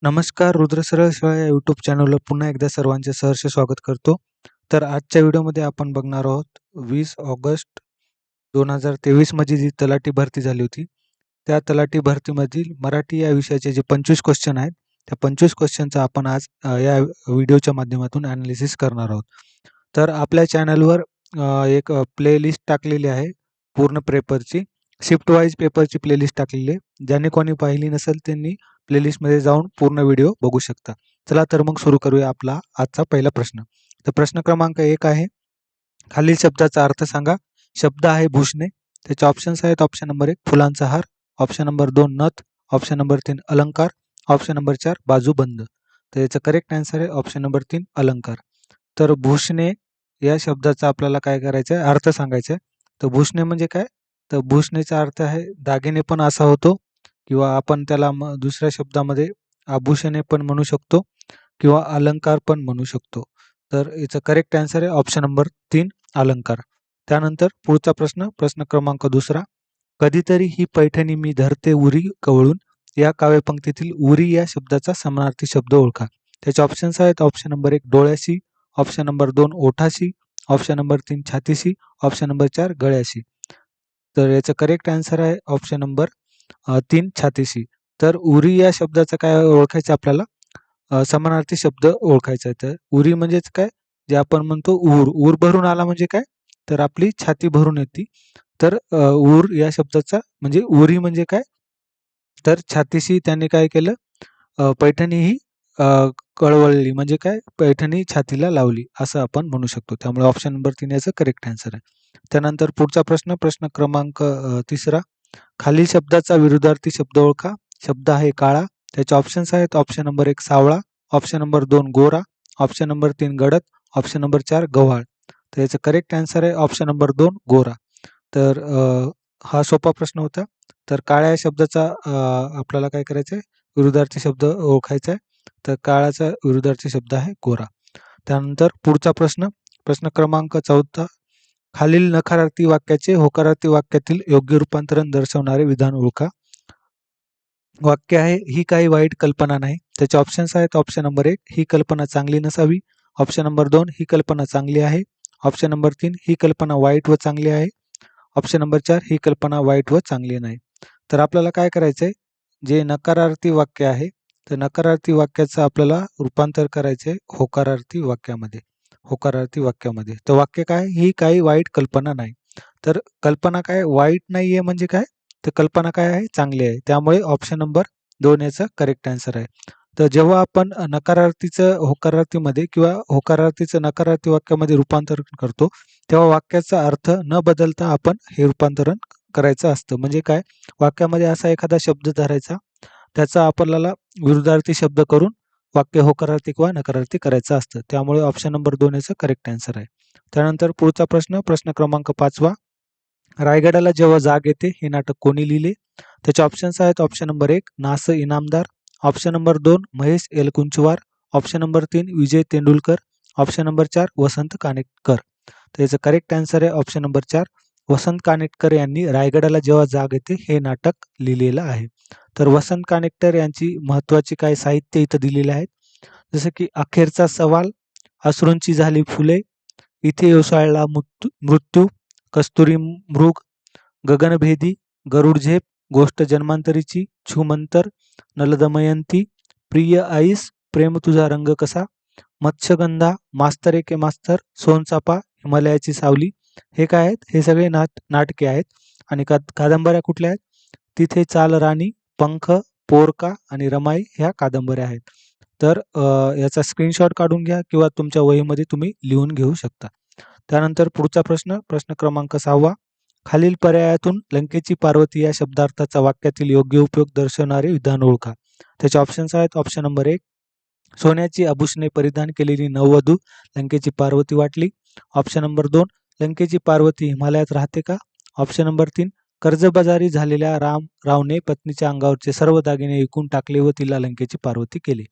नमस्कार, रुद्र सरळ सेवा या यूट्यूब चॅनलवर पुन्हा एकदा सर्वांचे सहर्ष स्वागत करतो. तर आजच्या व्हिडिओमध्ये आपण बघणार आहोत 20 ऑगस्ट 2023 मध्ये जी तलाठी भरती झाली होती, त्या तलाठी भरतीमधील मराठी या विषयाचे जे 25 क्वेश्चन आहेत, त्या 25 क्वेश्चनचा आपण आज या व्हिडिओच्या माध्यमातून ॲनालिसिस करणार आहोत. तर आपल्या चॅनलवर एक प्लेलिस्ट टाकलेली आहे पूर्ण पेपरची, शिफ्ट वाईज पेपरची प्लेलिस्ट टाकलेली आहे. ज्याने कोणी पाहिली नसेल त्यांनी प्लेलिस्टमध्ये जाऊन पूर्ण व्हिडिओ बघू शकता. चला तर मग सुरू करूया आपला आजचा पहिला प्रश्न. तर प्रश्न क्रमांक 1 आहे, खालील शब्दाचा अर्थ सांगा. शब्द आहे भूषणे. त्याचे ऑप्शन्स आहेत: ऑप्शन नंबर 1 फुलांचा हार, ऑप्शन नंबर 2 नथ, ऑप्शन नंबर 3 अलंकार, ऑप्शन नंबर 4 बाजूबंद. तर याचा करेक्ट आन्सर आहे ऑप्शन नंबर 3 अलंकार. तर भूषणे या शब्दाचा आपल्याला काय करायचं आहे, अर्थ सांगायचा आहे. तर भूषणे म्हणजे काय? तर भूषणेचा अर्थ आहे दागिने पण असा होतो, किंवा आपण त्याला दुसऱ्या शब्दामध्ये आभूषणे पण म्हणू शकतो किंवा अलंकार पण म्हणू शकतो. तर याचा करेक्ट आन्सर आहे ऑप्शन नंबर 3 अलंकार. त्यानंतर पुढचा प्रश्न, प्रश्न क्रमांक 2. कधीतरी ही पैठणी मी धरते उरी कवळून, या काव्यपंक्तीतील उरी या शब्दाचा समानार्थी शब्द ओळखा. त्याचे ऑप्शन्स आहेत: ऑप्शन नंबर 1 डोळ्याशी, ऑप्शन नंबर 2 ओठाशी, ऑप्शन नंबर 3 छातीशी, ऑप्शन नंबर 4 गळ्याशी. तर याचं करेक्ट आन्सर आहे ऑप्शन नंबर 3 छातीशी. तर उरी या शब्दाचं काय ओळखायचं आपल्याला? समानार्थी शब्द ओळखायचा आहे. तर उरी म्हणजेच काय? जे आपण म्हणतो ऊर. ऊर भरून आला म्हणजे काय? तर आपली छाती भरून येते. तर ऊर या शब्दाचा म्हणजे उरी म्हणजे काय? तर छातीशी त्यांनी काय केलं? पैठणी ही अ, कळवळली म्हणजे काय? पैठणी छातीला लावली असं आपण म्हणू शकतो. त्यामुळे ऑप्शन नंबर 3 याचं करेक्ट आन्सर आहे. त्यानंतर पुढचा प्रश्न, प्रश्न क्रमांक 3. खालील शब्दाचा विरुद्धार्थी शब्द ओळखा. शब्द आहे काळा. त्याचे ऑप्शन्स आहेत: ऑप्शन नंबर 1 सावळा, ऑप्शन नंबर 2 गोरा, ऑप्शन नंबर 3 गडद, ऑप्शन नंबर 4 गव्हाळ. तर याचं करेक्ट आन्सर आहे ऑप्शन नंबर 2 गोरा. तर हा सोपा प्रश्न होता. तर काळ्या शब्दाचा आपल्याला काय करायचं आहे? विरुद्धार्थी शब्द ओळखायचा आहे. तर काळाचा विरुद्धार्थी शब्द आहे गोरा. त्यानंतर पुढचा प्रश्न, प्रश्न क्रमांक 4. खालील नकारार्थी वाक्याचे होकारार्थी वाक्यातील योग्य रूपांतरण दर्शवणारे विधान ओळखा. वाक्य आहे, ही काही वाईट कल्पना नाही. त्याचे ऑप्शन्स आहेत: ऑप्शन नंबर 1 ही कल्पना चांगली नसावी, ऑप्शन नंबर 2 ही कल्पना चांगली आहे, ऑप्शन नंबर 3 ही कल्पना वाईट व चांगली आहे, ऑप्शन नंबर 4 ही कल्पना वाईट व चांगली नाही. तर आपल्याला काय करायचंय? जे नकारार्थी वाक्य आहे, तर नकारार्थी वाक्याचं आपल्याला रूपांतर करायचंय होकारार्थी वाक्यामध्ये. होकारार्थी वाक्यामध्ये तर वाक्य काय? ही काही वाईट कल्पना नाही. तर कल्पना काय वाईट नाहीये म्हणजे काय? तर कल्पना काय आहे? चांगली आहे. त्यामुळे ऑप्शन नंबर 2 याचा करेक्ट आन्सर आहे. तर जेव्हा आपण नकारार्थीचं होकारार्थीमध्ये किंवा होकारार्थीचं नकारार्थी वाक्यामध्ये रूपांतर करतो, तेव्हा वाक्याचा अर्थ न बदलता आपण हे रूपांतरण करायचं असतं. म्हणजे काय? वाक्यामध्ये असा एखादा शब्द धरायचा, त्याचा आपल्याला विरुद्धार्थी शब्द करून वाक्य होकारार्थी किंवा नकारार्थी करायचं असतं. त्यामुळे ऑप्शन नंबर 2 याचं करेक्ट आन्सर आहे. त्यानंतर पुढचा प्रश्न, प्रश्न क्रमांक 5. रायगडाला जेव्हा जाग येते हे नाटक कोणी लिहिले? त्याचे ऑप्शन्स आहेत: ऑप्शन नंबर 1 नास Inamdar, option number 2 Mahesh Elkunchwar, option number 3 Vijay Tendulkar, option number 4 Vasant Kanetkar. तर याचं करेक्ट आन्सर आहे ऑप्शन नंबर 4 वसंत कानेटकर यांनी रायगडाला जेव्हा जाग येते हे नाटक लिहिलेलं आहे. तर वसंत कानेटकर यांची महत्वाची काय साहित्य इथं दिलेले आहेत, जसं की अखेरचा सवाल, अश्रूंची झाली फुले, इथे उसळला मृत्यू, कस्तुरी मृग, गगनभेदी, गरुडझेप, गोष्ट जन्मांतरीची, छूमंतर, नलदमयंती, प्रिय आईस, प्रेम तुझा रंग कसा, मत्स्यगंधा, मास्तर एके मास्तर, सोनचापा, हिमालयाची सावली. हे काय आहेत? हे सगळे नाटके आहेत. आणि कादंबऱ्या कुठल्या आहेत? तिथे चाल राणी, पंख, पोरका आणि रमाई ह्या कादंबऱ्या आहेत. तर याचा स्क्रीनशॉट काढून घ्या किंवा तुमच्या वहीमध्ये तुम्ही लिहून घेऊ शकता. त्यानंतर पुढचा प्रश्न, प्रश्न क्रमांक 6. खालील पर्यायातून लंकेची पार्वती या शब्दार्थाचा वाक्यातील योग्य उपयोग दर्शवणारे विधान ओळखा. त्याचे ऑप्शन्स आहेत: ऑप्शन नंबर 1 सोन्याची आभूषणे परिधान केलेली नववधू लंकेची पार्वती वाटली, ऑप्शन नंबर 2 लंकेची पार्वती हिमालयात राहते का, ऑप्शन नंबर 3 कर्जबाजारी झालेल्या रावने पत्नीच्या अंगावरचे सर्व दागिने विकून टाकले व तिला लंकेची पार्वती केली,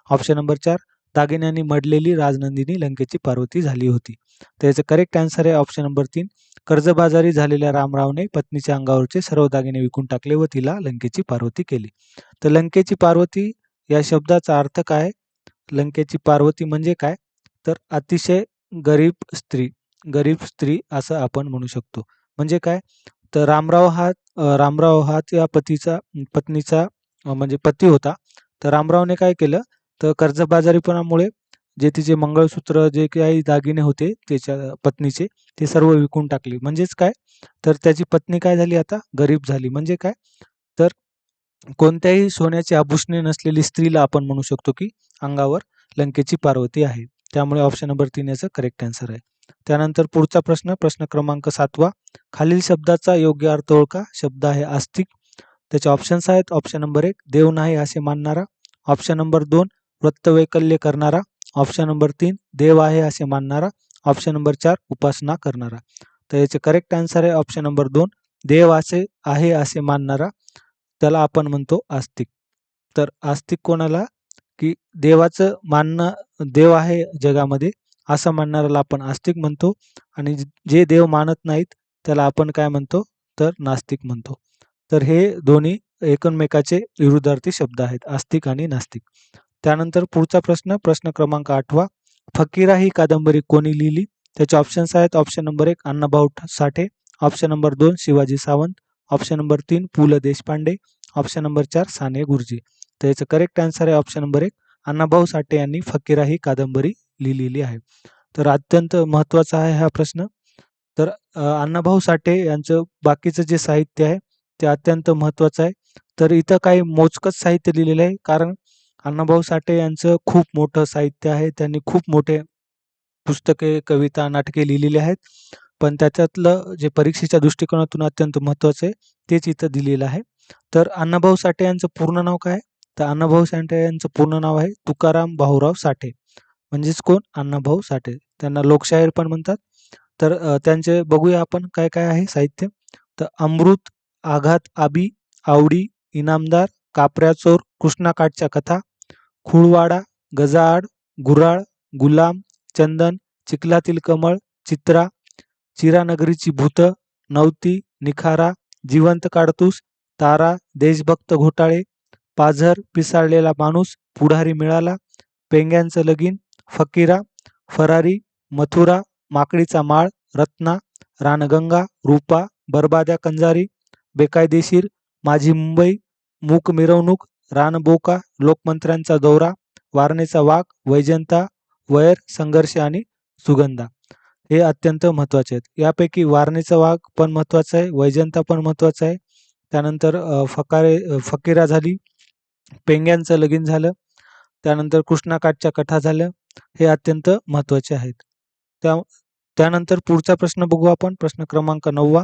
ऑप्शन नंबर 4 दागिन्यांनी मडलेली राजनंदिनी लंकेची पार्वती झाली होती. तर याचं करेक्ट आन्सर आहे ऑप्शन नंबर 3 कर्जबाजारी झालेल्या रामरावने पत्नीच्या अंगावरचे सर्व दागिने विकून टाकले व तिला लंकेची पार्वती केली. तर लंकेची पार्वती या शब्दाचा अर्थ काय आहे? लंकेची पार्वती म्हणजे काय? तर अतिशय गरीब स्त्री असं आपण म्हणू शकतो. म्हणजे काय? तर रामराव हा त्या पत्नीचा म्हणजे पती होता. तर रामरावने काय केलं? तर कर्जबाजारीपणामुळे जे तिचे मंगळसूत्र, जे काही दागिने होते त्याच्या पत्नीचे, ते सर्व विकून टाकले. म्हणजेच काय? तर त्याची पत्नी काय झाली आता? गरीब झाली. म्हणजे काय? तर कोणत्याही सोन्याची आभूषणे नसलेली स्त्रीला आपण म्हणू शकतो की अंगावर लंकेची पार्वती आहे. त्यामुळे ऑप्शन नंबर 3 याचं करेक्ट आन्सर आहे. त्यानंतर पुढचा प्रश्न क्रमांक 7वा. खालील शब्दाचा योग्य अर्थ ओळखा. शब्द आहे आस्तिक. त्याचे ऑप्शन्स आहेत. ऑप्शन नंबर 1 देव नाही असे मानणारा. ऑप्शन नंबर 2 वृत्तवैकल्य करणारा. ऑप्शन नंबर 3 देव आहे असे मानणारा. ऑप्शन नंबर 4 उपासना करणारा. तर याचे करेक्ट आन्सर आहे ऑप्शन नंबर 2 देव आहे असे मानणारा. त्याला आपण म्हणतो आस्तिक. तर आस्तिक कोणाला? की देवाचं मानणं, देव आहे जगामध्ये असं मानणाऱ्याला आपण आस्तिक म्हणतो. आणि जे देव मानत नाहीत त्याला आपण काय म्हणतो? तर नास्तिक म्हणतो. तर हे दोन्ही एकमेकाचे विरुद्धार्थी शब्द आहेत, आस्तिक आणि नास्तिक. त्यानंतर पुढचा प्रश्न क्रमांक 8वा. फकीरा ही कादंबरी कोणी लिहिली? त्याचे ऑप्शन्स आहेत. Option number 1 Annabhau Sathe. Option number 2 Shivaji Sawant. Option number 3 Pu La Deshpande. Option number 4 Sane Guruji. तर याचं करेक्ट आन्सर आहे ऑप्शन नंबर 1 अण्णाभाऊ साठे यांनी फकीरा ही कादंबरी लिहिलेली आहे. तर अत्यंत महत्त्वाचा आहे हा प्रश्न. तर अण्णाभाऊ साठे यांचं बाकीचं जे साहित्य आहे ते अत्यंत महत्त्वाचं आहे. तर इथं काही मोजकंच साहित्य लिहिलेलं आहे, कारण अण्णाभाऊ साठे यांचं खूप मोठं साहित्य आहे. त्यांनी खूप मोठे पुस्तके, कविता, नाटके लिहिलेली आहेत. पण त्याच्यातलं जे परीक्षेच्या दृष्टिकोनातून अत्यंत महत्त्वाचं आहे तेच इथं दिलेलं आहे. तर अण्णाभाऊ साठे यांचं पूर्ण नाव काय? तर अण्णाभाऊ साठे यांचं पूर्ण नाव आहे तुकाराम भाऊराव साठे. म्हणजेच कोण? अण्णाभाऊ साठे. त्यांना लोकशाहीर पण म्हणतात. तर त्यांचे बघूया आपण काय काय आहे साहित्य. तर अमृत, आघात आबी, आवडी, इनामदार, कापऱ्या चोर, कृष्णाकाठच्या कथा, खुळवाडा, गजाआड, गुऱ्हाळ, गुलाम, चंदन, चिखलातील कमळ, चित्रा, चिरानगरीची भूत, नवती, निखारा, जिवंत काडतूस, तारा, देशभक्त घोटाळे, पाझर, पिसाळलेला माणूस, पुढारी मिळाला, पेंग्यांचं लगीन, फकीरा, फरारी, मथुरा, माकडीचा माळ, रत्ना, रानगंगा, रूपा, बरबाद्या कंजारी, बेकायदेशीर, माझी मुंबई, मूक मिरवणूक, रानबोका, लोकमंत्र्यांचा दौरा, वारणेचा वाघ, वैजंता, वैर, संघर्ष आणि सुगंधा. हे अत्यंत महत्त्वाचे आहेत. यापैकी वारणेचा वाघ पण महत्त्वाचा आहे, वैजंता पण महत्त्वाचा आहे. त्यानंतर फकीरा झाली, पेंग्यांचं लगीन झालं, त्यानंतर कृष्णाकाठच्या कथा झाल्या. हे अत्यंत महत्त्वाचे आहेत. त्या त्यानंतर पुढचा प्रश्न बघू आपण. प्रश्न क्रमांक 9वा.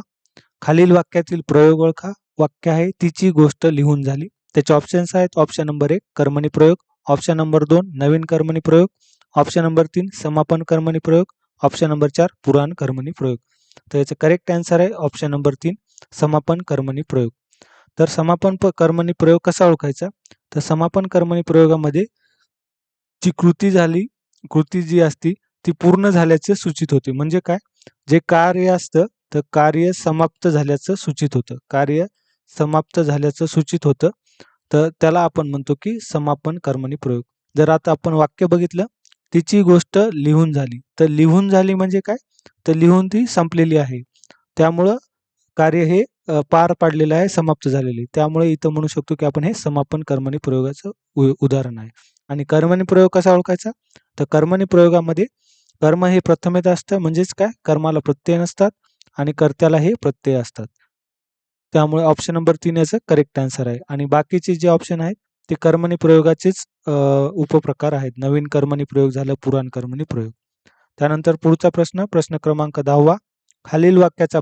खालील वाक्यातील प्रयोग ओळखा. वाक्य आहे तिची गोष्ट लिहून झाली. त्याचे ऑप्शन्स आहेत. ऑप्शन नंबर 1 कर्मणी प्रयोग. ऑप्शन नंबर 2 नवीन कर्मणी प्रयोग. ऑप्शन नंबर 3 समापन कर्मणी प्रयोग. ऑप्शन नंबर 4 पुराण कर्मणी प्रयोग. तर याचं करेक्ट आन्सर आहे ऑप्शन नंबर 3 समापन कर्मणी प्रयोग. तर कर्मणी प्रयोग कसा ओळखायचा? तर समापन कर्मणी प्रयोगामध्ये जी कृती जी असती ती पूर्ण झाल्याचे सूचित होते. म्हणजे काय? जे कार्य असतं तर कार्य समाप्त झाल्याचं सूचित होतं. कार्य समाप्त झाल्याचं सूचित होतं. तर त्याला आपण म्हणतो की समापन कर्मणी प्रयोग. जर आता आपण वाक्य बघितलं, तिची गोष्ट लिहून झाली. तर लिहून झाली म्हणजे काय? तर लिहून ती संपलेली आहे. त्यामुळं कार्य हे पार पाडलेलं आहे, समाप्त झालेले. त्यामुळे इथं म्हणू शकतो की आपण हे समापन कर्मणी प्रयोगाचं उदाहरण आहे. आणि कर्मणी प्रयोग कसा ओळखायचा? तर कर्मणी प्रयोगामध्ये कर्म हे प्रथमेत असतं, म्हणजेच काय? कर्माला प्रत्यय नसतात आणि कर्त्याला हे प्रत्यय असतात. त्यामुळे ऑप्शन नंबर 3 याचं करेक्ट आन्सर आहे. आणि बाकीचे जे ऑप्शन आहेत ते कर्मणी प्रयोगाचेच उपप्रकार आहेत. नवीन कर्मणी प्रयोग झालं, पुराण कर्मणी प्रयोग. त्यानंतर पुढचा प्रश्न क्रमांक 10वा. खालील वाक्याचा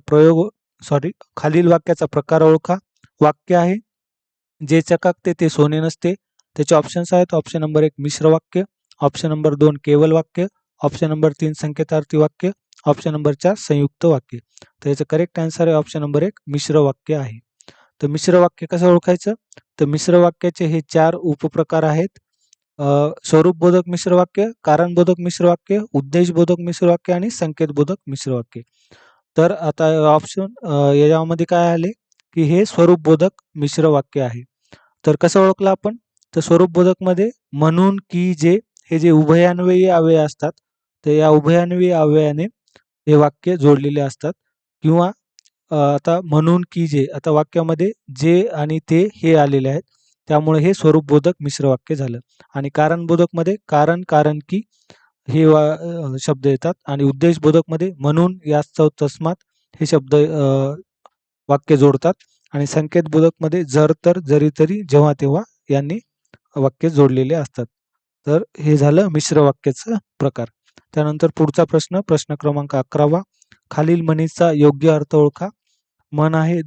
प्रकार ओळखा. वाक्य आहे जे चकाकते ते सोने नसते. त्याचे ऑप्शन्स आहेत. ऑप्शन नंबर 1 मिश्र वाक्य. ऑप्शन नंबर 2 केवल वाक्य. ऑप्शन नंबर 3 संकेतार्थी वाक्य. ऑप्शन नंबर 4 संयुक्त वाक्य. तर याचं करेक्ट आन्सर आहे ऑप्शन नंबर 1 मिश्र वाक्य आहे. तर मिश्र वाक्य कसं ओळखायचं? तर मिश्र वाक्याचे हे 4 उपप्रकार आहेत. स्वरूपबोधक मिश्र वाक्य, कारणबोधक मिश्र वाक्य, उद्देशबोधक मिश्र वाक्य आणि संकेतबोधक मिश्र वाक्य. तर आता याच्यामध्ये काय आले की हे स्वरूपबोधक मिश्र वाक्य आहे. तर कसं ओळखलं आपण? तर स्वरूपबोधकमध्ये म्हणून, की, जे हे जे उभयान्वयी अव्यय असतात, तर या उभयान्वयी अव्ययाने हे वाक्य जोडलेले असतात. किंवा आता म्हणून, की, जे आता वाक्यामध्ये जे आणि ते हे आलेले आहेत. त्यामुळे हे स्वरूपबोधक मिश्र वाक्य झालं. आणि कारणबोधकमध्ये कारण, कारण, की हे शब्द येतात. आणि उद्देशबोधकमध्ये म्हणून, यास्तव, तस्मात हे शब्द वाक्य जोडतात. आणि संकेतबोधकमध्ये जर, तर, जरी, तरी, जेव्हा, तेव्हा यांनी वाक्य जोडलेले असतात. तर हे झालं मिश्र वाक्याचा प्रकार. त्यानंतर पुढचा प्रश्न, प्रश्न क्रमांक 11. खालील म्हणीचा योग्य अर्थ ओळखा. मन आहे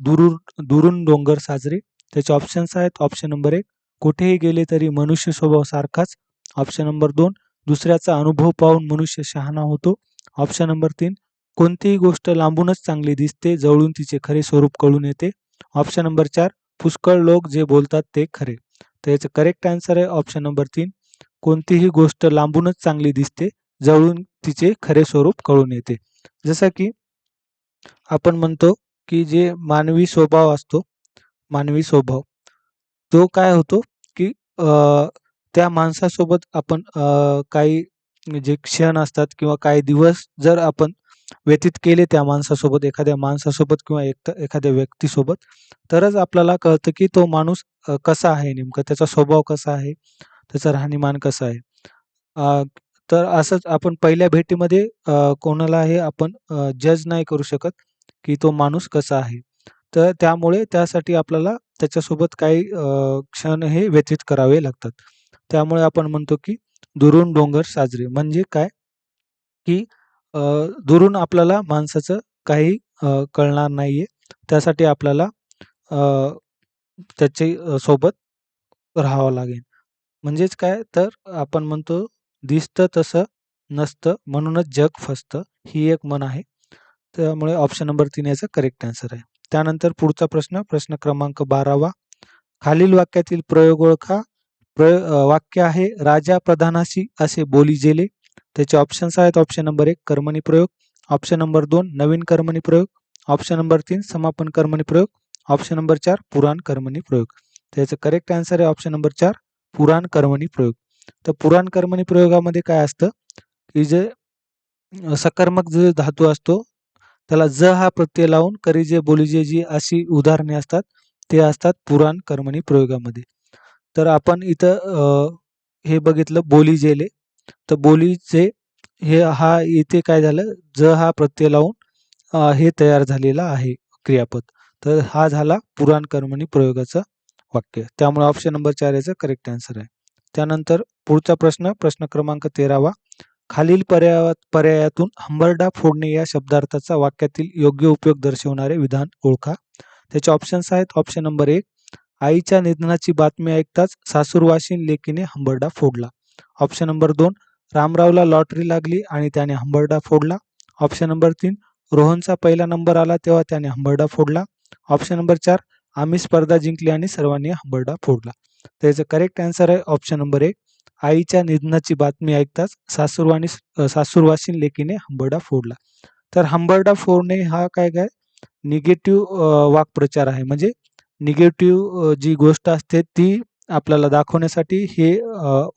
दुरून डोंगर साजरे. त्याचे ऑप्शन्स आहेत. ऑप्शन नंबर 1, कुठेही गेले तरी मनुष्य स्वभाव सारखाच. ऑप्शन नंबर 2, दुसऱ्याचा अनुभव पाहून मनुष्य शहाणा होतो. ऑप्शन नंबर 3, कोणतीही गोष्ट लांबूनच चांगली दिसते, जवळून तिचे खरे स्वरूप कळून येते. ऑप्शन नंबर 4, पुष्कळ लोक जे बोलतात ते खरे. तर याचं करेक्ट आन्सर आहे ऑप्शन नंबर 3, कोणतीही गोष्ट लांबूनच चांगली दिसते, जवळून तिचे खरे स्वरूप कळून येते. जसं की आपण म्हणतो की जे मानवी स्वभाव असतो, मानवी स्वभाव, तो काय होतो की त्या माणसासोबत आपण काही जे क्षण असतात किंवा काही दिवस जर आपण व्यतीत केले त्या माणसासोबत, एखाद्या माणसासोबत किंवा एखाद्या व्यक्तीसोबत, तरच आपल्याला कळतं की तो माणूस कसा आहे, नेमका त्याचा स्वभाव कसा आहे, त्याचं राहणीमान कसं आहे. अ, तर असंच आपण पहिल्या भेटीमध्ये कोणाला हे आपण जज नाही करू शकत, की तो माणूस कसा आहे. तर त्यामुळे त्यासाठी आपल्याला त्याच्यासोबत काही क्षण हे व्यतीत करावे लागतात. त्यामुळे आपण म्हणतो, की दुरून डोंगर साजरे. म्हणजे काय, की अ, दुरून आपल्याला माणसाचं काही कळणार नाहीये. त्यासाठी आपल्याला अ, त्याच्या सोबत राहावं लागेल. म्हणजेच काय, तर आपण म्हणतो, दिसतं तसं नसतं म्हणूनच जग फसतं. ही एक म्हण आहे. त्यामुळे ऑप्शन नंबर 3 याचा करेक्ट आन्सर आहे. त्यानंतर पुढचा प्रश्न, प्रश्न क्रमांक 12. खालील वाक्यातील प्रयोग ओळखा. वाक्य आहे, राजा प्रधानाशी असे बोली जेले. त्याचे ऑप्शन्स आहेत. ऑप्शन नंबर 1, कर्मणी प्रयोग. ऑप्शन नंबर 2, नवीन कर्मणी प्रयोग. ऑप्शन नंबर 3, समापन कर्मणी प्रयोग. ऑप्शन नंबर 4, पुराण कर्मणी प्रयोग. त्याचं करेक्ट आन्सर आहे ऑप्शन नंबर 4, पुराण कर्मणी प्रयोग. तर पुराण कर्मणी प्रयोगामध्ये काय असतं, की जे सकर्मक जे धातू असतो, त्याला ज हा प्रत्यय लावून करीजे बोलीजे जी अशी उदाहरणे असतात, ते असतात पुराण कर्मणी प्रयोगामध्ये. तर आपण इथं हे बघितलं बोली जेले. तर बोलीचे हे हा इथे काय झालं, ज हा प्रत्यय लावून हे तयार झालेला आहे क्रियापद. तर हा झाला पुराण कर्मणी प्रयोगाचं वाक्य. त्यामुळे ऑप्शन नंबर 4 याचा करेक्ट आन्सर आहे. त्यानंतर पुढचा प्रश्न, प्रश्न क्रमांक 13. खालील पर्यायातून हंबरडा फोडणे या शब्दार्थाचा वाक्यातील योग्य उपयोग दर्शवणारे विधान ओळखा. त्याचे ऑप्शन्स आहेत. ऑप्शन नंबर 1, आईच्या निधनाची बातमी ऐकताच सासूरवाशीन लेकीने हंबरडा फोडला. ऑप्शन नंबर 2, रामरावला लॉटरी लागली आणि त्याने हंबरडा फोडला. ऑप्शन नंबर 3, रोहनचा पहिला नंबर आला तेव्हा त्याने हंबरडा फोडला. ऑप्शन नंबर 4, आम्ही स्पर्धा जिंकली आणि सर्वांनी हंबरडा फोडला. त्याचं करेक्ट आन्सर आहे ऑप्शन नंबर 1, आईच्या निधनाची बातमी ऐकताच सासूरवाशीन लेकीने हंबरडा फोडला. तर हंबरडा फोडणे हा काय काय निगेटिव्ह वाक्प्रचार आहे. म्हणजे निगेटिव्ह जी गोष्ट असते ती आपल्याला दाखवण्यासाठी हे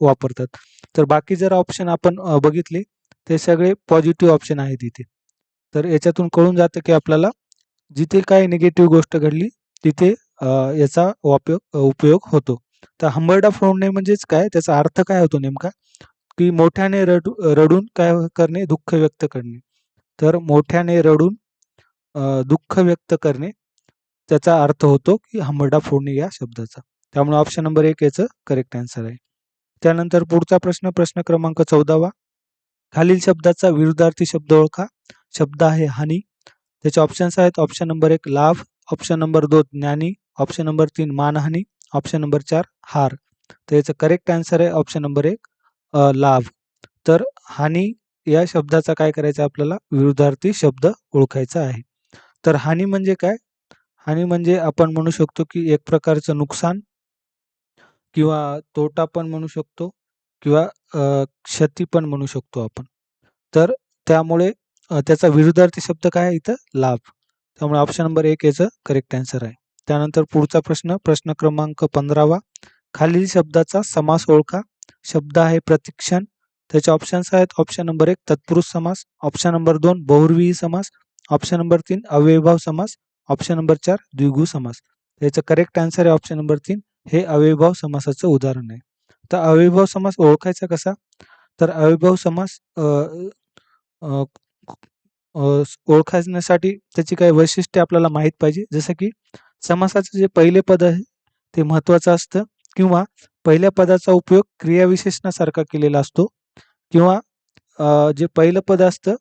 वापरतात. तर बाकी जर ऑप्शन आपण बघितले, ते सगळे पॉझिटिव्ह ऑप्शन आहेत इथे. तर याच्यातून कळून जातं की आपल्याला जिथे काही निगेटिव्ह गोष्ट घडली तिथे याचा उपयोग होतो. तर हंबरडा फोडणे म्हणजेच काय, त्याचा अर्थ काय होतो नेमका, की मोठ्याने रडून काय करणे, दुःख व्यक्त करणे. तर मोठ्याने रडून दुःख व्यक्त करणे, त्याचा अर्थ होतो की हंबरडा फोडणे या शब्दाचा. त्यामुळे ऑप्शन नंबर 1 याचं करेक्ट आन्सर आहे. त्यानंतर पुढचा प्रश्न, प्रश्न क्रमांक 14. खालील शब्दाचा विरुद्धार्थी शब्द ओळखा. शब्द आहे हानी. त्याचे ऑप्शन्स आहेत. ऑप्शन नंबर 1, लाभ. ऑप्शन नंबर 2, ज्ञानी. Option number 3, मानहानी. ऑप्शन नंबर 4, हार. तर याचं करेक्ट आन्सर आहे ऑप्शन नंबर 1, लाभ. तर हानी या शब्दाचा काय करायचं, आपल्याला विरुद्धार्थी शब्द ओळखायचा आहे. तर हानी म्हणजे काय? हानी म्हणजे आपण म्हणू शकतो की एक प्रकारचं नुकसान किंवा तोटा पण म्हणू शकतो किंवा क्षती पण म्हणू शकतो आपण. तर त्यामुळे त्याचा विरुद्धार्थी शब्द काय आहे इथं, लाभ. त्यामुळे ऑप्शन नंबर 1 याचं करेक्ट आन्सर आहे. त्यानंतर पुढचा प्रश्न, प्रश्न क्रमांक 15. खालील शब्दाचा समास ओळखा. शब्द आहे प्रतिक्षण. त्याचे ऑप्शन्स आहेत ऑप्शन नंबर 1 तत्पुरुष समास, ऑप्शन नंबर 2 बहुव्रीही समास, ऑप्शन नंबर 3 अव्ययीभाव समास, ऑप्शन नंबर 4 द्विगु समास. याचं करेक्ट आन्सर आहे ऑप्शन नंबर 3. हे अव्ययीभाव समासाचं उदाहरण आहे. तर अव्ययीभाव समास ओळखायचा कसा? तर अव्ययीभाव समास अ, ओळखण्यासाठी त्याची काही वैशिष्ट्ये आपल्याला माहित पाहिजे. जसं की समासाचं जे पहिले पद आहे ते महत्त्वाचं असतं किंवा पहिल्या पदाचा उपयोग क्रियाविशेषणासारखा केलेला असतो किंवा जे पहिलं पद असतं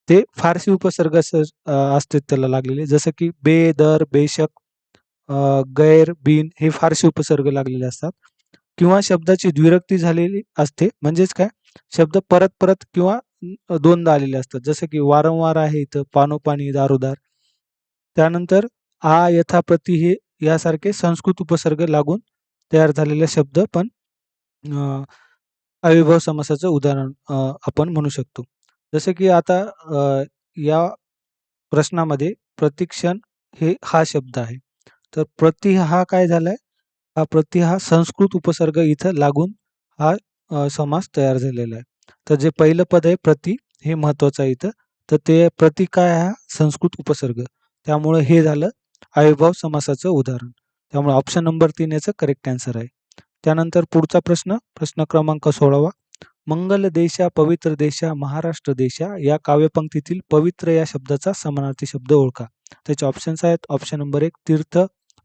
ते फारसी उपसर्ग असतात त्याला लागलेले. जसं की बे, दर, बेशक, गैर, बिन हे फारसी उपसर्ग लागलेले असतात किंवा शब्दाची द्विरुक्ती झालेली असते. म्हणजेच काय शब्द परत परत किंवा दोनदा आलेले असतात. जसं की वारंवार आहे इथं पानोपानी, दारोदार. त्यानंतर आ, यथा, प्रति हे यासारखे संस्कृत उपसर्ग लागून तयार झालेले शब्द पण अव्ययीभाव समासाचं उदाहरण आपण म्हणू शकतो. जसं की आता या प्रश्नामध्ये प्रतिक्षण हा शब्द आहे. तर प्रति हा काय झालाय? हा प्रति हा संस्कृत उपसर्ग इथं लागून हा समास तयार झालेला आहे. तर जे पहिलं पद आहे प्रति हे महत्वाचं आहे इथं. तर ते प्रति काय आहे? हा संस्कृत उपसर्ग. त्यामुळे हे झालं अव्ययीभाव समासाचं उदाहरण. त्यामुळे ऑप्शन नंबर 3 याचं करेक्ट आन्सर आहे. त्यानंतर पुढचा प्रश्न, प्रश्न क्रमांक 16वा. मंगल देशा, पवित्र देशा, महाराष्ट्र देशा या काव्यपंक्तीतील पवित्र या शब्दाचा समानार्थी शब्द ओळखा. त्याचे ऑप्शन्स आहेत ऑप्शन नंबर 1 तीर्थ,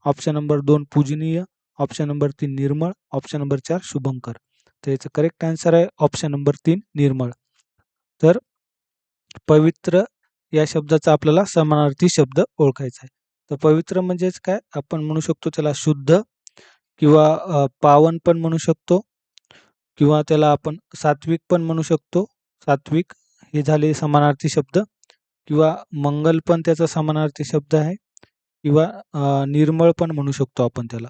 ऑप्शन नंबर 2 पूजनीय, ऑप्शन नंबर 3 निर्मळ, ऑप्शन नंबर 4 शुभंकर. तर याचं करेक्ट आन्सर आहे ऑप्शन नंबर 3 निर्मळ. तर पवित्र या शब्दाचा आपल्याला समानार्थी शब्द ओळखायचा आहे. तर पवित्र म्हणजेच काय? आपण म्हणू शकतो त्याला शुद्ध किंवा पावन पण म्हणू शकतो किंवा त्याला आपण सात्विक पण म्हणू शकतो. सात्विक हे झाले समानार्थी शब्द किंवा मंगल पण त्याचा समानार्थी शब्द आहे किंवा निर्मळ पण म्हणू शकतो आपण त्याला.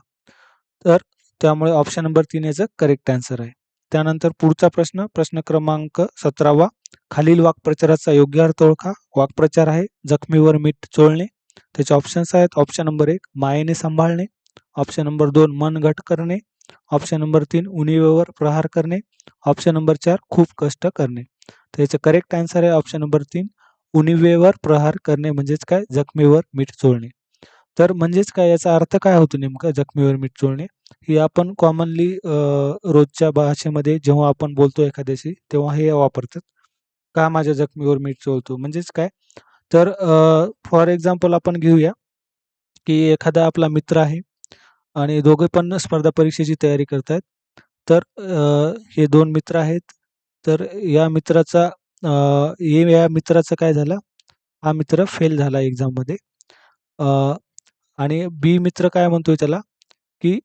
तर त्यामुळे ऑप्शन नंबर 3 याचं करेक्ट आन्सर आहे. त्यानंतर पुढचा प्रश्न, प्रश्न क्रमांक 17वा. खालील वाक्प्रचाराचा योग्य अर्थ ओळखा. वाक्प्रचार आहे जखमीवर मीठ चोळणे. त्याचे ऑप्शन्स आहेत ऑप्शन नंबर 1 मायेने सांभाळणे, ऑप्शन नंबर 2 मन घट करणे, ऑप्शन नंबर 3 उणिवेवर प्रहार करणे, ऑप्शन नंबर 4 खूप कष्ट करणे. तर याचं करेक्ट आन्सर आहे ऑप्शन नंबर 3 उणिवेवर प्रहार करणे म्हणजेच काय जखमीवर मीठ चोळणे. तर म्हणजेच काय याचा अर्थ काय होतो नेमका जखमीवर मीठ चोळणे? ही आपण कॉमनली रोजच्या भाषेमध्ये जेव्हा आपण बोलतो एखाद्याशी तेव्हा हे वापरतात. का माझ्या जखमीवर मीठ चोळतो? म्हणजेच काय? तर फॉर एक्झाम्पल आपण घेऊया, की एखादा आपला मित्र आहे आणि दोघे पण स्पर्धा परीक्षेची तयारी करतायत. तर हे 2 मित्र आहेत. तर या मित्राचं काय झालं? हा मित्र फेल झाला एक्झाममध्ये. आणि बी मित्र काय म्हणतोय त्याला, की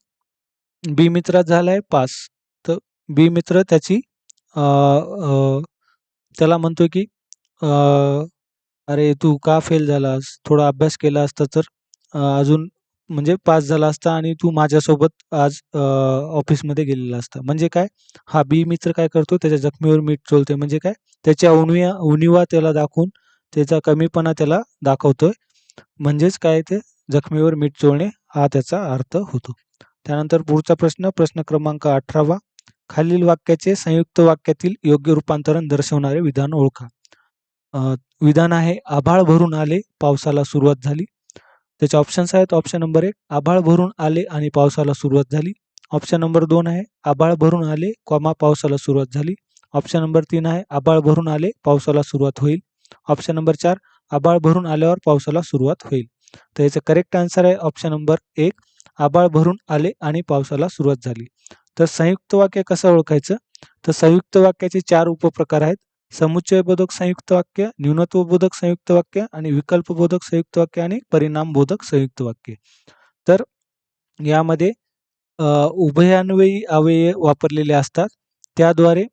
बी मित्र झालाय पास. तर बी मित्र अ, अ, त्याला म्हणतोय, की "अरे, तू का फेल झालास? थोडा अभ्यास केला असता तर अजून म्हणजे पास झाला असता आणि तू माझ्यासोबत आज ऑफिसमध्ये गेलेला असता." म्हणजे काय? हा बी मित्र काय करतो त्याच्या जखमीवर मीठ चोळतोय. म्हणजे काय? त्याच्या उणिवा त्याला दाखवून त्याचा कमीपणा त्याला दाखवतोय. म्हणजेच काय ते जखमीवर मीठ चोळणे हा त्याचा अर्थ होतो. त्यानंतर पुढचा प्रश्न, प्रश्न क्रमांक 18वा. खालील वाक्याचे संयुक्त वाक्यातील योग्य रूपांतरण दर्शवणारे विधान ओळखा. विधान आहे आभाळ भरून आले, पावसाला सुरुवात झाली. त्याचे ऑप्शन्स आहेत ऑप्शन नंबर 1 आभाळ भरून आले आणि पावसाला सुरुवात झाली. ऑप्शन नंबर 2 आहे आभाळ भरून आले, पावसाला सुरुवात झाली. ऑप्शन नंबर 3 आहे आभाळ भरून आले, पावसाला सुरुवात होईल. ऑप्शन नंबर 4 आभाळ भरून आल्यावर पावसाला सुरुवात होईल. तर याचं करेक्ट आन्सर आहे ऑप्शन नंबर 1 आभाळ भरून आले आणि पावसाला सुरुवात झाली. तर संयुक्त वाक्य कसं ओळखायचं? तर संयुक्त वाक्याचे 4 उपप्रकार आहेत. समुच्चयबोधक संयुक्त वाक्य, न्यूनत्वबोधक संयुक्त वाक्य आणि विकल्पबोधक संयुक्त वाक्य आणि परिणामबोधक संयुक्त वाक्य. तर यामध्ये उभयान्वयी अव्यय वापरलेले असतात. त्याद्वारे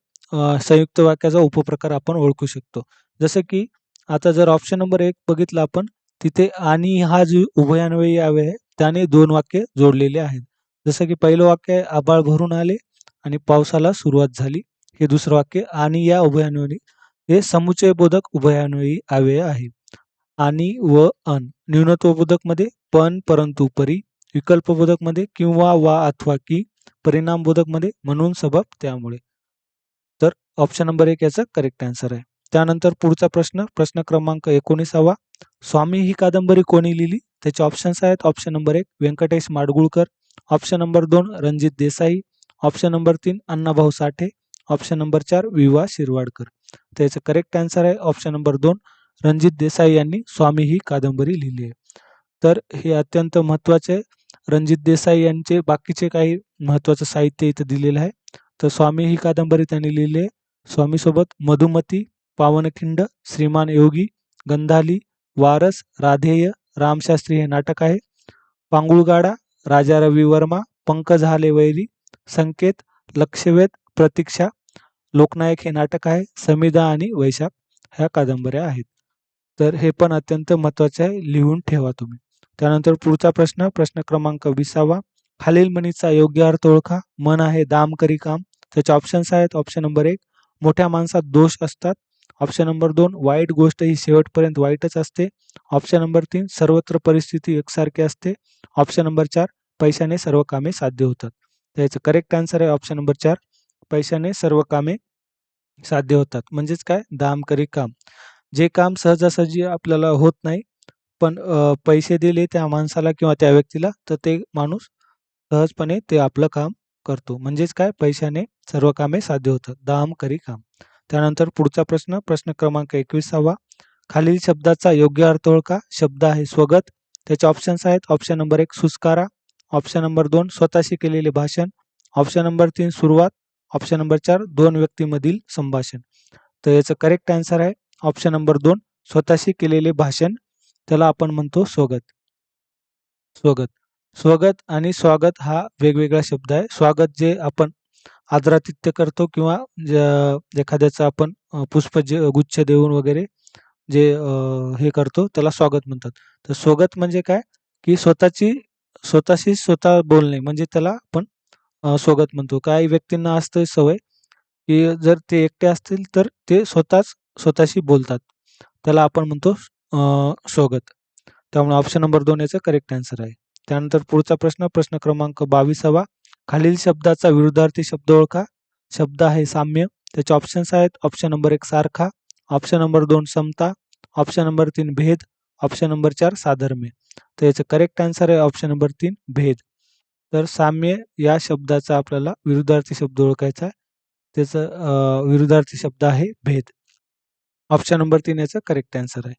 संयुक्त वाक्याचा उपप्रकार आपण ओळखू शकतो. जसं की आता जर ऑप्शन नंबर 1 बघितलं आपण, तिथे आणि हा जो उभयान्वयी अव्यय आहे, त्याने 2 वाक्य जोडलेले आहेत. जसं की पहिलं वाक्य आहे, आभाळ भरून आले आणि पावसाला सुरुवात झाली. हे दुसरं वाक्य आणि या उभयान्वयी हे समुच्चयबोधक उभयान्वयी अव्यय आहे. आणि व अन. न्यूनत्वबोधकमध्ये पण, परंतु, परी. विकल्पबोधकमध्ये किंवा, वा, अथवा, की. परिणामबोधकमध्ये म्हणून, सबब, त्यामुळे. तर ऑप्शन नंबर 1 याचा करेक्ट आन्सर आहे. त्यानंतर पुढचा प्रश्न, प्रश्न क्रमांक 19वा. स्वामी ही कादंबरी कोणी लिहिली? त्याचे ऑप्शन्स आहेत. Option number 1 Vyankatesh Madgulkar, option number 2 Ranjit Desai, option number 3 Annabhau Sathe, option number 4 V V. Shirwadkar. त्याचं करेक्ट आन्सर आहे ऑप्शन नंबर 2 रणजित देसाई यांनी स्वामी ही कादंबरी लिहिली आहे. तर हे अत्यंत महत्त्वाचे आहे. रणजित देसाई यांचे बाकीचे काही महत्त्वाचं साहित्य इथं दिलेलं आहे. तर स्वामी ही कादंबरी त्यांनी लिहिली आहे. स्वामीसोबत मधुमती, पावनखिंड, श्रीमान योगी, गंधाली, वारस, राधेय, रामशास्त्री हे नाटक आहे. पांगुळगाडा, राजा रवी वर्मा, पंख झाले वैरी, संकेत, लक्षवेध, प्रतीक्षा, लोकनायक हे नाटक आहे. समिधा आणि वैशाख ह्या कादंबऱ्या आहेत. तर हे पण अत्यंत महत्त्वाचे आहे, लिहून ठेवा तुम्ही. त्यानंतर पुढचा प्रश्न, प्रश्न क्रमांक 20वा. खालील म्हणीचा योग्य अर्थ ओळखा. मन आहे दाम करी काम. त्याचे ऑप्शन्स आहेत. ऑप्शन नंबर 1 मोठ्या माणसात दोष असतात, ऑप्शन नंबर 2 वाईट गोष्ट ही शेवटपर्यंत वाईटच असते, ऑप्शन नंबर 3 सर्वत्र परिस्थिती एकसारखी असते, ऑप्शन नंबर 4 पैशाने सर्व कामे साध्य होतात. त्याचं करेक्ट आन्सर आहे ऑप्शन नंबर 4 पैशाने सर्व कामे साध्य होतात. म्हणजेच काय, दाम करी काम. जे काम सहजासहजी आपल्याला होत नाही, पण पैसे दिले त्या माणसाला किंवा त्या व्यक्तीला तर ते माणूस सहजपणे ते आपलं काम करतो. म्हणजेच काय, पैशाने सर्व कामे साध्य होतात. दाम करी काम. त्यानंतर पुढचा प्रश्न, प्रश्न क्रमांक 21वा. खालील शब्दाचा योग्य अर्थ ओळखा. शब्द आहे स्वगत. त्याचे ऑप्शन्स आहेत. ऑप्शन नंबर 1 सुस्कारा, ऑप्शन नंबर 2 स्वतःशी केलेले भाषण, ऑप्शन नंबर 3 सुरुवात, ऑप्शन नंबर 4 दोन व्यक्तीमधील संभाषण. तर याचं करेक्ट आन्सर आहे ऑप्शन नंबर 2 स्वतःशी केलेले भाषण. त्याला आपण म्हणतो स्वगत. स्वगत. स्वगत आणि स्वागत हा वेगवेगळा शब्द आहे. स्वागत जे आपण आदरातिथ्य करतो किंवा एखाद्याचं आपण गुच्छ देऊन वगैरे जे हे करतो त्याला स्वागत म्हणतात. तर स्वगत म्हणजे काय, की स्वतःशी स्वतः बोलणे म्हणजे त्याला आपण स्वगत म्हणतो. काही व्यक्तींना असतं सवय, की जर ते एकटे असतील तर ते स्वतःशी बोलतात. त्याला आपण म्हणतो स्वगत. त्यामुळे ऑप्शन नंबर 2 याचा करेक्ट आन्सर आहे. त्यानंतर पुढचा प्रश्न, प्रश्न क्रमांक 22वा. खालील शब्दाचा विरुद्धार्थी शब्द ओळखा. शब्द आहे साम्य. त्याचे ऑप्शन्स आहेत. ऑप्शन नंबर 1 सारखा, ऑप्शन नंबर 2 समता, ऑप्शन नंबर 3 भेद, ऑप्शन नंबर 4 साधर्म्य. तर याचं करेक्ट आन्सर आहे ऑप्शन नंबर 3 भेद. तर साम्य या शब्दाचा आपल्याला विरुद्धार्थी शब्द ओळखायचा आहे. त्याचं विरुद्धार्थी शब्द आहे भेद. ऑप्शन नंबर 3 याचा करेक्ट आन्सर आहे.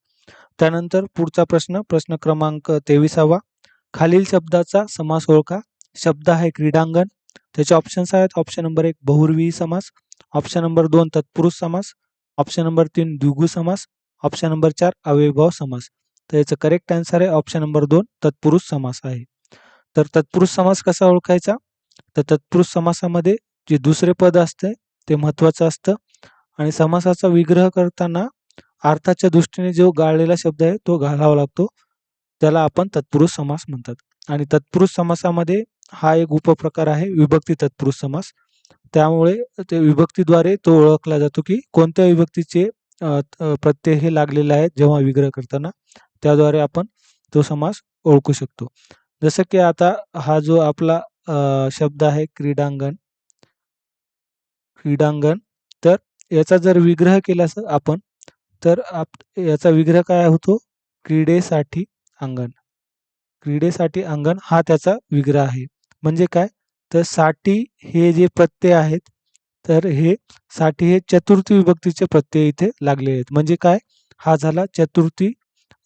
त्यानंतर पुढचा प्रश्न, प्रश्न क्रमांक 23वा. खालील शब्दाचा समास ओळखा. शब्द आहे क्रीडांगण. त्याचे ऑप्शन्स आहेत. ऑप्शन नंबर 1 बहुव्रीही समास, ऑप्शन नंबर 2 तत्पुरुष समास, ऑप्शन नंबर 3 द्विगु समास, ऑप्शन नंबर 4 अव्ययभाव समास. तर याचं करेक्ट आन्सर आहे ऑप्शन नंबर 2 तत्पुरुष समास आहे. तर तत्पुरुष समास कसा ओळखायचा, तर तत्पुरुष समासामध्ये जे दुसरे पद असते ते महत्त्वाचं असतं आणि समासाचा विग्रह करताना अर्थाच्या दृष्टीने जो गाळलेला शब्द आहे तो घालावा लागतो. त्याला आपण तत्पुरुष समास म्हणतात. आणि तत्पुरुष समासामध्ये हा एक उपप्रकार आहे विभक्ती तत्पुरुष समास. त्यामुळे ते विभक्तीद्वारे तो ओळखला जातो की कोणत्या विभक्तीचे प्रत्यय हे लागलेले आहेत जेव्हा विग्रह करताना, त्याद्वारे आपण तो समास ओळखू शकतो. जसं की आता हा जो आपला शब्द आहे क्रीडांगण, क्रीडांगण, तर याचा जर विग्रह केला आपण तर याचा विग्रह काय होतो, क्रीडेसाठी अंगण. क्रीडेसाठी अंगण हा त्याचा विग्रह आहे. म्हणजे काय, तर साठी हे जे प्रत्यय आहेत तर हे साठी हे चतुर्थी विभक्तीचे प्रत्यय इथे लागलेले आहेत. म्हणजे काय, हा झाला चतुर्थी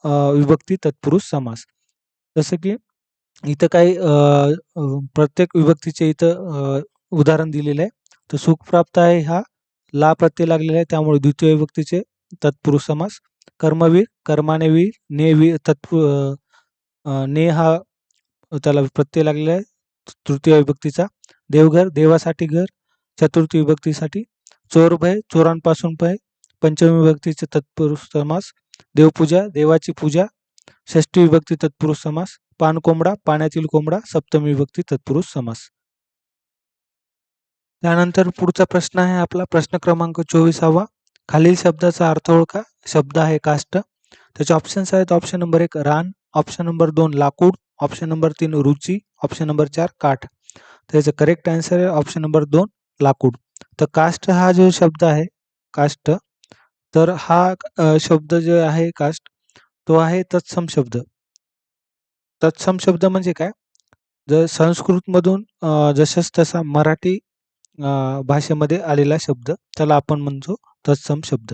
विभक्ती तत्पुरुष समास. जसं की इथं काही प्रत्येक विभक्तीचे इथं उदाहरण दिलेलं आहे. तर सुख प्राप्त आहे हा ला प्रत्यय लागलेला आहे त्यामुळे द्वितीय विभक्तीचे तत्पुरुष समास. कर्मवीर कर्माने वीर, ने हा त्याला प्रत्यय लागलेला आहे तृतीय विभक्तीचा. देवघर देवासाठी घर चतुर्थी विभक्तीसाठी. चोरभय चोरांपासून भय पंचमी विभक्तीचे तत्पुरुष समास. देवपूजा देवाची पूजा षष्ठी विभक्ती तत्पुरुष समास. पानकोंबडा पाण्यातील कोंबडा सप्तमी विभक्ती तत्पुरुष समास. त्यानंतर पुढचा प्रश्न आहे आपला प्रश्न क्रमांक 24वा. खालील शब्दाचा अर्थ ओळखा. शब्द आहे काष्ट. त्याचे ऑप्शन्स आहेत. ऑप्शन नंबर 1 रान, ऑप्शन नंबर 2 लाकूड, ऑप्शन नंबर 3 रुची, ऑप्शन नंबर 4 काठ. त्याचं करेक्ट आन्सर आहे ऑप्शन नंबर 2 लाकूड. तर कास्ट हा जो शब्द आहे कास्ट, तर हा शब्द जो आहे कास्ट तो आहे तत्सम शब्द. तत्सम शब्द म्हणजे काय? जर संस्कृतमधून जशास तसा मराठी भाषेमध्ये आलेला शब्द त्याला आपण म्हणतो तत्सम शब्द.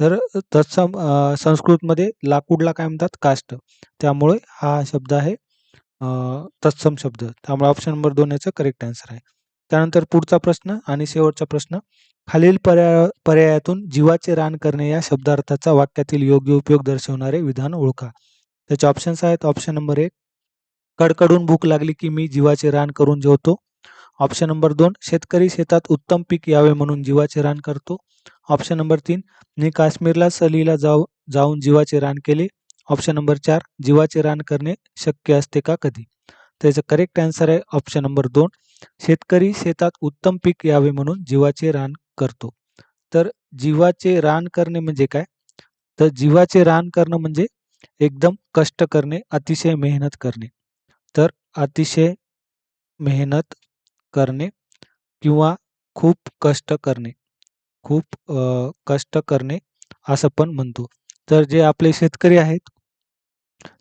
तर तत्सम संस्कृतमध्ये लाकूडला काय म्हणतात? काष्ट. त्यामुळे हा शब्द आहे तत्सम शब्द. त्यामुळे ऑप्शन नंबर 2 याचं करेक्ट आन्सर आहे. त्यानंतर पुढचा प्रश्न आणि शेवटचा प्रश्न. खालील पर्यायातून जीवाचे रान करणे या शब्दार्थाचा वाक्यातील योग्य उपयोग दर्शवणारे विधान ओळखा. त्याचे ऑप्शन्स आहेत. ऑप्शन नंबर 1 कडकडून भूक लागली की मी जीवाचे रान करून जेवतो. ऑप्शन नंबर 2 शेतकरी शेतात उत्तम पीक यावे म्हणून जीवाचे रान करतो. ऑप्शन नंबर 3 मी काश्मीरला सहलीला जाऊन जीवाचे रान केले. ऑप्शन नंबर 4 जीवाचे रान करणे शक्य असते का कधी? त्याचं करेक्ट आन्सर आहे ऑप्शन नंबर 2 शेतकरी शेतात उत्तम पीक यावे म्हणून जीवाचे रान करतो. तर जीवाचे रान करणे म्हणजे काय? तर जीवाचे रान करणं म्हणजे एकदम कष्ट करणे, अतिशय मेहनत करणे. तर अतिशय मेहनत करणे किंवा खूप कष्ट करणे. खूप कष्ट करणे असं पण म्हणतो. तर जे आपले शेतकरी आहेत,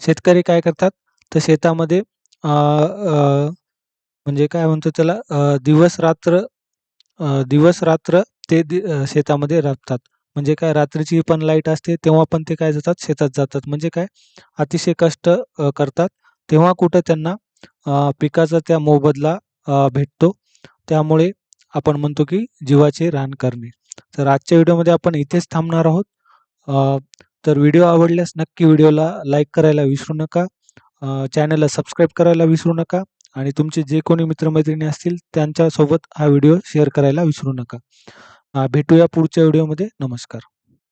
शेतकरी काय करतात? तर शेतामध्ये अ, अ, म्हणजे काय म्हणतो त्याला दिवस-रात्र ते शेतामध्ये राबतात. म्हणजे काय रात्रीची पण लाईट असते, तेव्हा पण ते काय जातात? शेतात जातात. म्हणजे काय? अतिशय कष्ट करतात. तेव्हा कुठं त्यांना पिकाचा त्या मोबदला भेटतो. त्यामुळे आपण म्हणतो की जीवाचे रान करणे. तर आजच्या व्हिडिओमध्ये आपण इथेच थांबणार आहोत. अ, तर व्हिडिओ आवडल्यास नक्की व्हिडिओला लाईक करायला विसरू नका. चॅनलला सबस्क्राईब करायला विसरू नका आणि तुमचे जे कोणी मित्रमैत्रिणी असतील त्यांच्यासोबत हा व्हिडिओ शेअर करायला विसरू नका. भेटूया पुढच्या व्हिडिओमध्ये. नमस्कार.